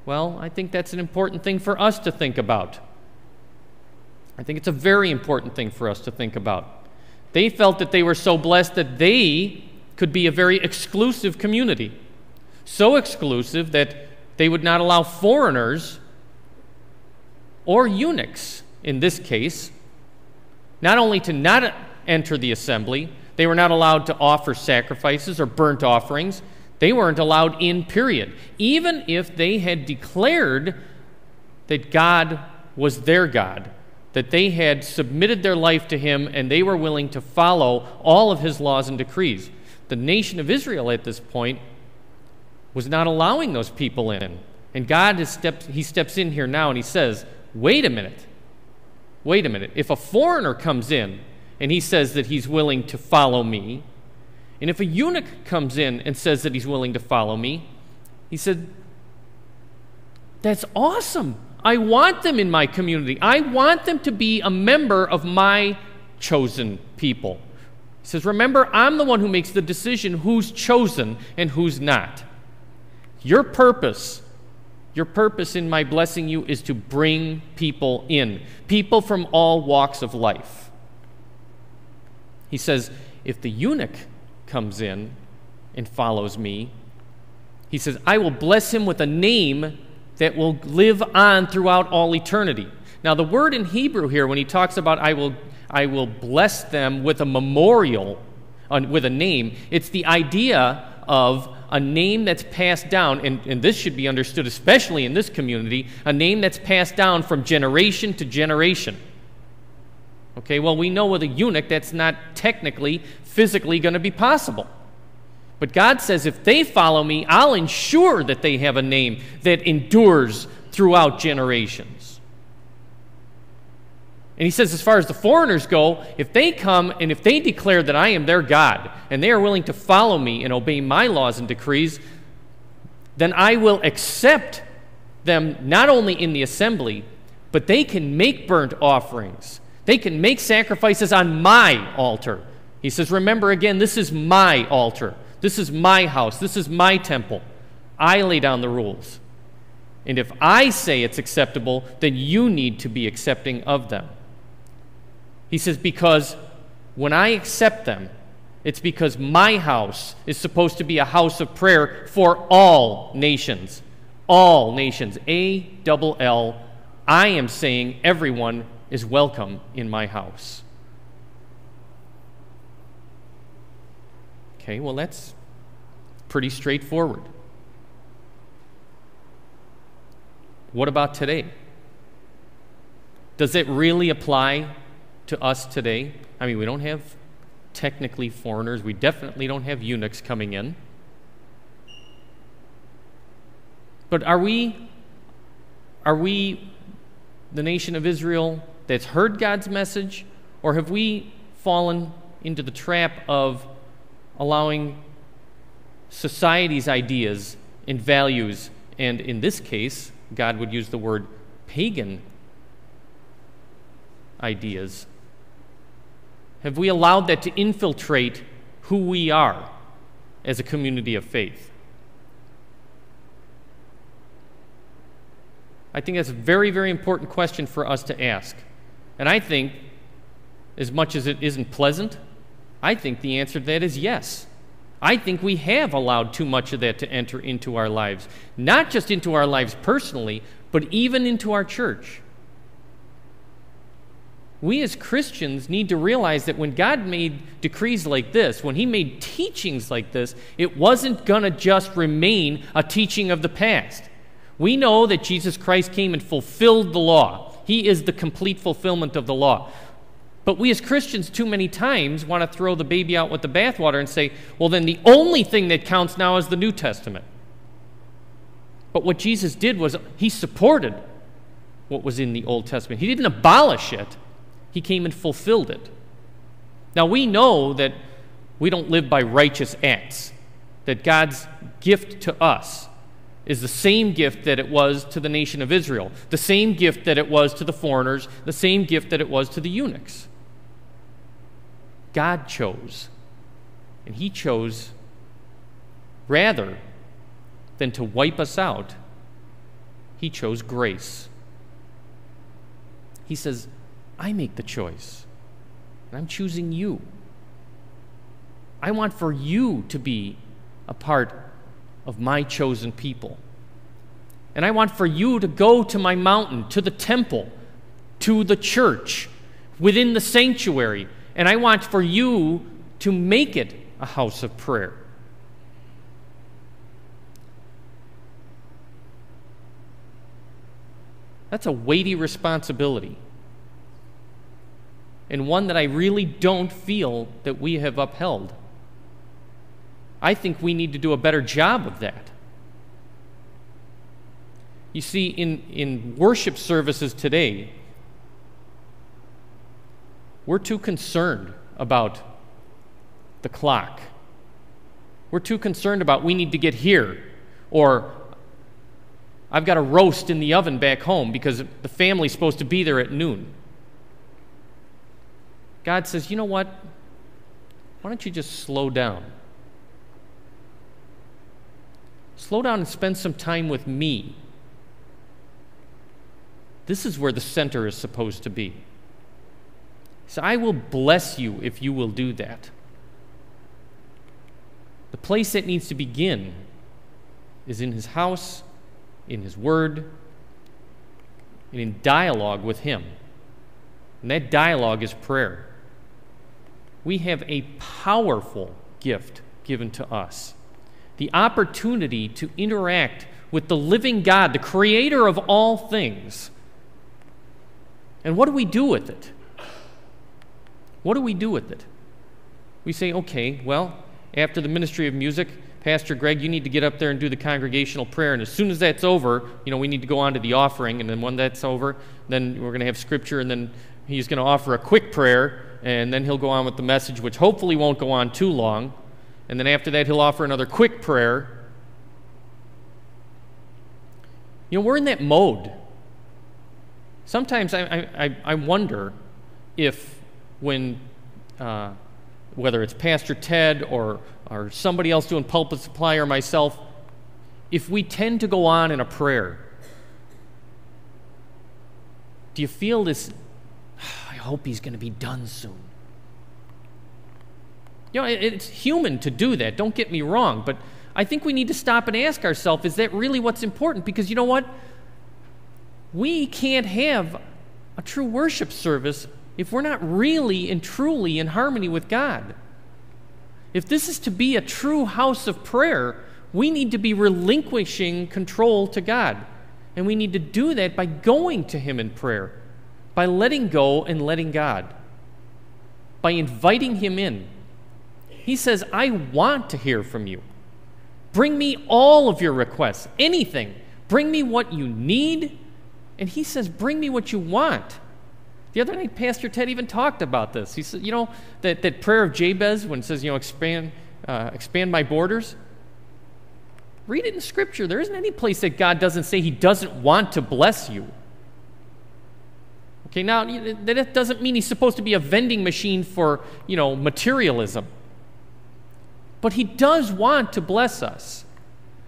Well, I think that's an important thing for us to think about. I think it's a very important thing for us to think about. They felt that they were so blessed that they could be a very exclusive community. So exclusive that they would not allow foreigners or eunuchs, in this case, not only to not enter the assembly, they were not allowed to offer sacrifices or burnt offerings. They weren't allowed in, period. Even if they had declared that God was their God, that they had submitted their life to Him and they were willing to follow all of His laws and decrees. The nation of Israel at this point was not allowing those people in. And God He steps in here now and He says, wait a minute. If a foreigner comes in and he says that he's willing to follow me, and if a eunuch comes in and says that he's willing to follow me, He said, that's awesome. I want them in my community. I want them to be a member of my chosen people. He says, remember, I'm the one who makes the decision who's chosen and who's not. Your purpose in my blessing you is to bring people in, people from all walks of life. He says, if the eunuch comes in and follows me, he says, I will bless him with a name that will live on throughout all eternity. Now, the word in Hebrew here, when he talks about I will bless them with a memorial, with a name, it's the idea of a name that's passed down, and this should be understood especially in this community, a name that's passed down from generation to generation. Okay, well, we know with a eunuch that's not technically, physically going to be possible. But God says, if they follow me, I'll ensure that they have a name that endures throughout generations. And he says, as far as the foreigners go, if they come and if they declare that I am their God, and they are willing to follow me and obey my laws and decrees, then I will accept them not only in the assembly, but they can make burnt offerings. They can make sacrifices on my altar. He says, remember again, this is my altar. This is my house. This is my temple. I lay down the rules. And if I say it's acceptable, then you need to be accepting of them. He says, because when I accept them, it's because my house is supposed to be a house of prayer for all nations. All nations. A-double-L. I am saying everyone is welcome in my house. Okay, well, that's pretty straightforward. What about today? Does it really apply to us today? I mean, we don't have technically foreigners. We definitely don't have eunuchs coming in. But are we the nation of Israel that's heard God's message, or have we fallen into the trap of allowing society's ideas and values, and in this case, God would use the word pagan ideas? Have we allowed that to infiltrate who we are as a community of faith? I think that's a very, very important question for us to ask. And I think, as much as it isn't pleasant, I think the answer to that is yes. I think we have allowed too much of that to enter into our lives. Not just into our lives personally, but even into our church. We as Christians need to realize that when God made decrees like this, when He made teachings like this, it wasn't going to just remain a teaching of the past. We know that Jesus Christ came and fulfilled the law. He is the complete fulfillment of the law. But we as Christians too many times want to throw the baby out with the bathwater and say, well, then the only thing that counts now is the New Testament. But what Jesus did was He supported what was in the Old Testament. He didn't abolish it. He came and fulfilled it. Now, we know that we don't live by righteous acts, that God's gift to us is the same gift that it was to the nation of Israel, the same gift that it was to the foreigners, the same gift that it was to the eunuchs. God chose, and He chose rather than to wipe us out, He chose grace. He says, I make the choice, and I'm choosing you. I want for you to be a part of my chosen people. And I want for you to go to my mountain, to the temple, to the church, within the sanctuary. And I want for you to make it a house of prayer. That's a weighty responsibility, and one that I really don't feel that we have upheld. I think we need to do a better job of that. You see, in worship services today, we're too concerned about the clock. We're too concerned about we need to get here, or I've got a roast in the oven back home because the family's supposed to be there at noon. God says, you know what? Why don't you just slow down? Slow down and spend some time with me. This is where the center is supposed to be. So I will bless you if you will do that. The place that needs to begin is in His house, in His Word, and in dialogue with Him. And that dialogue is prayer. We have a powerful gift given to us. The opportunity to interact with the living God, the creator of all things. And what do we do with it? What do we do with it? We say, okay, well, after the ministry of music, Pastor Greg, you need to get up there and do the congregational prayer, and as soon as that's over, we need to go on to the offering, and then when that's over, then we're going to have scripture, and then he's going to offer a quick prayer, and then he'll go on with the message, which hopefully won't go on too long, and then after that he'll offer another quick prayer. We're in that mode. Sometimes I wonder if when, whether it's Pastor Ted or somebody else doing pulpit supply or myself, if we tend to go on in a prayer, do you feel this, I hope he's going to be done soon? It's human to do that, don't get me wrong, but I think we need to stop and ask ourselves, is that really what's important? Because you know what? We can't have a true worship service if we're not really and truly in harmony with God. If this is to be a true house of prayer, we need to be relinquishing control to God. And we need to do that by going to Him in prayer, by letting go and letting God, by inviting Him in. He says, I want to hear from you. Bring me all of your requests, anything. Bring me what you need. And He says, bring me what you want. The other night, Pastor Ted even talked about this. He said, that prayer of Jabez when it says, expand my borders. Read it in Scripture. There isn't any place that God doesn't say He doesn't want to bless you. Okay, now, that doesn't mean He's supposed to be a vending machine for, materialism. But He does want to bless us.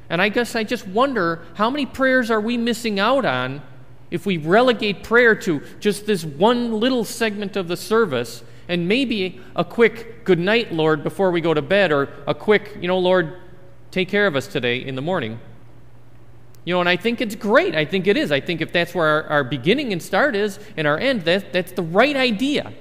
And I guess I just wonder, how many prayers are we missing out on if we relegate prayer to just this one little segment of the service, and maybe a quick good night, Lord, before we go to bed, or a quick, Lord, take care of us today in the morning. And I think it's great. I think it is. I think if that's where our beginning and start is and our end, that's the right idea.